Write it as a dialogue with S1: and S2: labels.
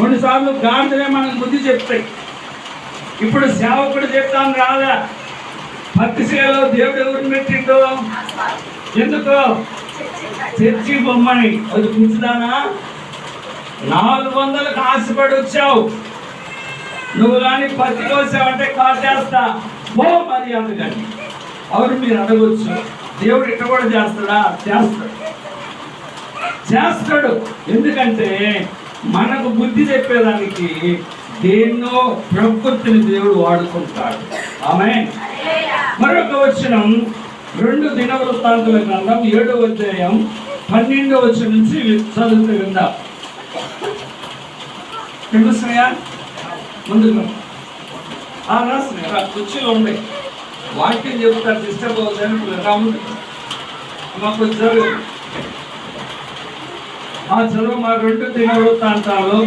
S1: కొన్నిసార్లు గాడిదలే మనకు బుద్ధి చెప్తాయి. ఇప్పుడు సేవకుడు చెప్తాను రాదా, పత్తిసేలో దేవుడు ఎవరిని పెట్టిండో, ఎందుకో చర్చి బొమ్మని. అది కూర్చుదానా, 400కు ఆశపడి వచ్చావు, నువ్వు కానీ పత్తి కోసావంటే కాటేస్తా ఓ మరి. అందుకని అవును, మీరు అడగొచ్చు, దేవుడు ఇట్ట కూడా చేస్తాడా? చేస్తాడు. ఎందుకంటే మనకు బుద్ధి చెప్పేదానికి దేన్నో ప్రకృతిని దేవుడు వాడుకుంటాడు. ఆమేన్. మరొక వచనం 2 దినవృత్తాంతుల గ్రంథం 7వ అధ్యాయం 12వ వచనం నుంచి చదువుతూ విందాం. వినిపిస్తున్నాయా? ముందుగా రాస్తున్నాయి, కుర్చీలో ఉండే వాక్యం చెప్తారు, డిస్టర్బ్ అవుతుంది. రాముడు మాకు చదువు, మా 2 దినవృత్తాంతాలు